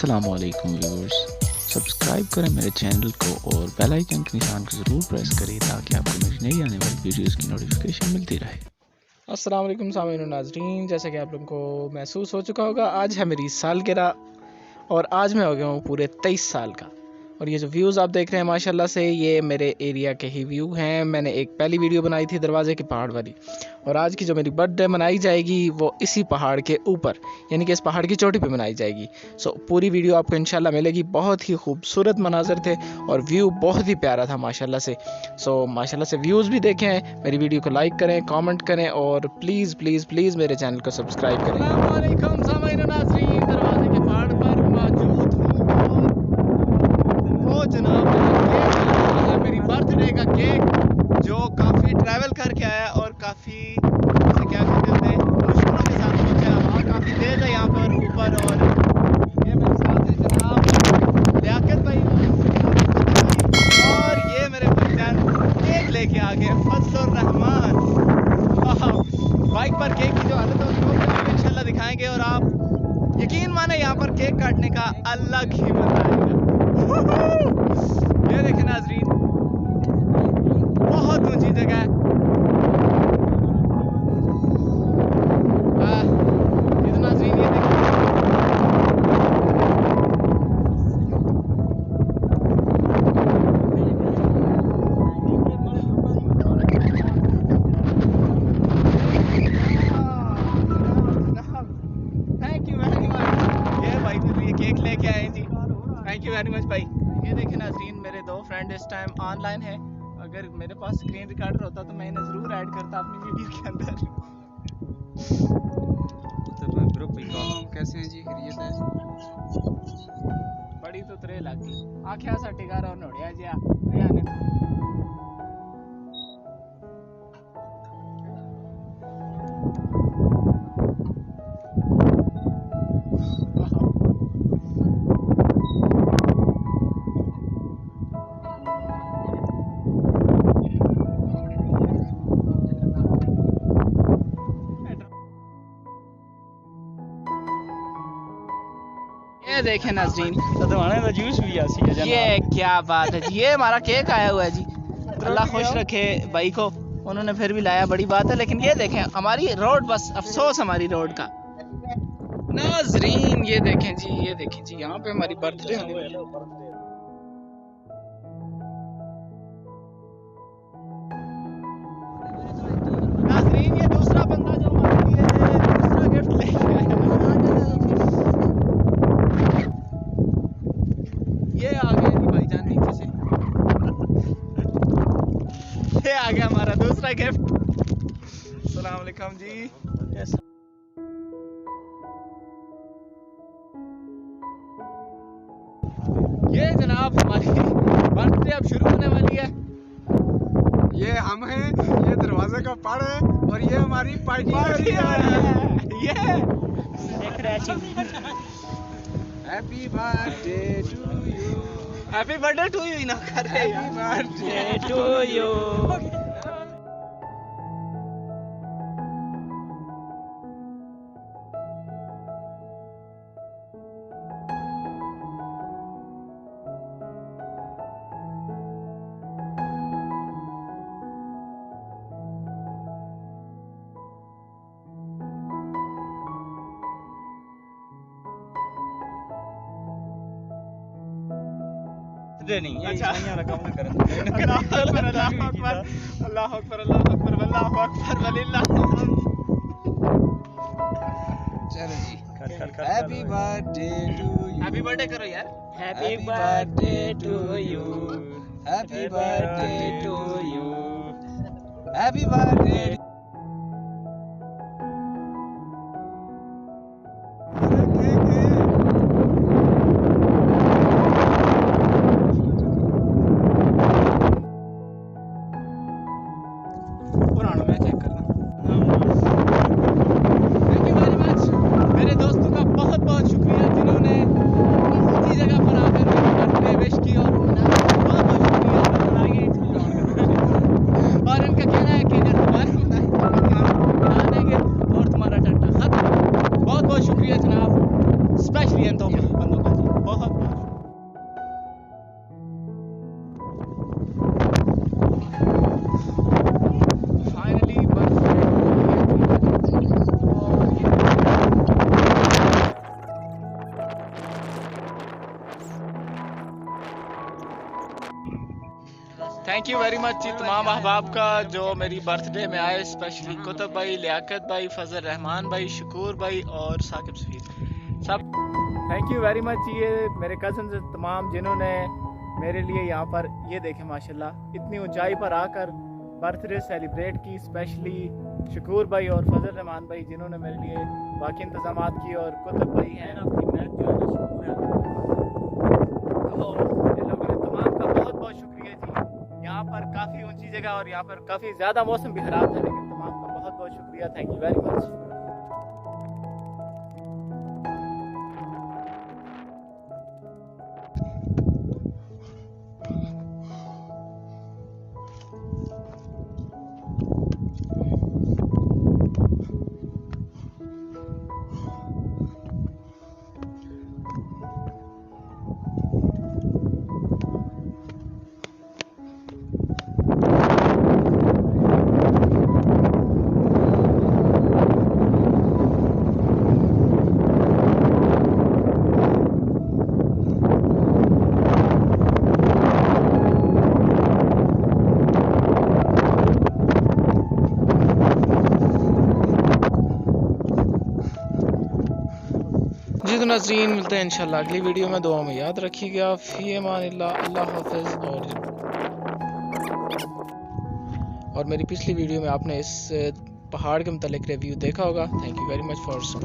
अस्सलामुअलैकुम viewers, subscribe करें मेरे चैनल को और बेल आइकन के निशान को ज़रूर प्रेस करें ताकि आपको मेरी नई आने वाली वीडियोस की नोटिफिकेशन मिलती रहे। अस्सलाम वालेकुम सामीन और नाज़रीन, जैसा कि आप लोगों को महसूस हो चुका होगा, आज है मेरी सालगिरह और आज मैं हो गया हूँ पूरे 23 साल का। और ये जो व्यूज़ आप देख रहे हैं माशाल्लाह से, ये मेरे एरिया के ही व्यू हैं। मैंने एक पहली वीडियो बनाई थी दरवाज़े के पहाड़ वाली, और आज की जो मेरी बर्थडे मनाई जाएगी वो इसी पहाड़ के ऊपर, यानी कि इस पहाड़ की चोटी पे मनाई जाएगी। पूरी वीडियो आपको इंशाल्लाह मिलेगी। बहुत ही खूबसूरत मनाजर थे और व्यू बहुत ही प्यारा था माशाल्लाह से। माशाल्लाह से व्यूज़ भी देखें, मेरी वीडियो को लाइक करें, कमेंट करें और प्लीज़ प्लीज़ प्लीज़ मेरे चैनल को सब्सक्राइब करें। अस्सलाम वालेकुम सामीन और नाज़रीन, दरवाजे के पहाड़ पर मौजूद हूँ। वो जनाब है मेरी बर्थडे का केक, जो काफ़ी ट्रैवल करके आया और काफ़ी क्या कहते हैं मुश्किलों के साथ पहुँचा। वहाँ काफ़ी तेज़ है यहाँ पर ऊपर, और ये मेरे साथ है जनाब लियाकत भाई और ये मेरे भाईजान केक लेके आ गए फजलुर रहमान। बाइक पर केक की जो हालत है उसको इंशाल्लाह दिखाएंगे, और आप यकीन माने यहाँ पर केक काटने का अलग ही मजा आएगा। ये देखें नाजरीन, बहुत ऊंची जगह है। ये तो नाजरीन ये देखें, थैंक यू वेरी मच। ये भाई मेरे लिए केक लेके आए जी, थैंक यू वेरी मच भाई। ये देखें नाजरीन, मेरे दो फ्रेंड इस टाइम ऑनलाइन है। अगर मेरे पास स्क्रीन रिकॉर्डर होता तो मैं इन्हें ज़रूर ऐड करता अपनी वीडियो के अंदर। तो ग्रुप भाई कैसे हैं जी, खैरियत है? बड़ी तो त्रे लागी आख्या सा टिकार और नोड़िया जी आने ये देखें नाज़रीन, तो जूस भी आसी है ये क्या बात है जी। ये हमारा केक आया हुआ है जी, अल्लाह खुश रखे भाई को, उन्होंने फिर भी लाया, बड़ी बात है। लेकिन ये देखें हमारी रोड, बस अफसोस हमारी रोड का। नाज़रीन ये देखें जी, ये देखें जी, यहाँ पे हमारी बर्थडे होने वाली है। नाज़रीन ये दूसरा बंदा जो हमारे लिए दूसरा गिफ्ट लेके आया, ये आ गया जी भाईजान नीचे से। ये आ गया हमारा दूसरा गिफ्ट। अस्सलाम वालेकुम जी। ये जनाब हमारी बर्थडे अब शुरू होने वाली है। ये हम हैं, ये दरवाजे का पड़ है, और ये हमारी पार्टी है। ये happy birthday to you, happy birthday to you ना कर रहे, हैप्पी बर्थडे टू यू। नहीं ये अच्छा। ईसाइयां रकम ना करें। अल्लाह अकबर अल्लाह अकबर अल्लाह अकबर अल्लाह अकबर अल्लाह अकबर वलिल्लाह। चलो जी, happy birthday to you, happy birthday करो यार। Happy birthday to you, happy birthday to you, happy birthday. पुराना मैं चेक करना। थैंक यू वेरी मच, मेरे दोस्तों का बहुत बहुत शुक्रिया जिन्होंने ऊंची जगह पर आकर मेरी बर्थडे विश की, और बहुत बहुत शुक्रिया। और इनका कहना है कि अगर दोबारा थैंक यू वेरी मच तमाम अहबाब का जो मेरी बर्थडे में आए, स्पेशली कुतुब भाई, लियाकत भाई, फजल रहमान भाई, शकूर भाई और साकिब सफीद सब थैंक यू वेरी मच। ये मेरे कज़न तमाम जिन्होंने मेरे लिए यहाँ पर ये देखें माशाल्लाह इतनी ऊंचाई पर आकर बर्थडे सेलिब्रेट की, स्पेशली शकूर भाई और फजल रहमान भाई जिन्होंने मेरे लिए बाकी इंतजामात किए, और कुतुब भाई हैं आपकी मेहनत जो है ना शकूर है। तो इन लोगों ने तमाम का बहुत बहुत शुक्रिया जी। यहाँ पर काफ़ी ऊंची जगह और यहाँ पर काफ़ी ज़्यादा मौसम भी खराब था, लेकिन तमाम का बहुत बहुत शुक्रिया। Thank you very much. जी तो नाज़रीन, मिलते हैं इंशाल्लाह अगली वीडियो में। दुआ में याद रखिएगा। फ़ी अमानिल्लाह, अल्लाह हाफ़िज़। और मेरी पिछली वीडियो में आपने इस पहाड़ के मतलब रिव्यू देखा होगा। Thank you very much for support.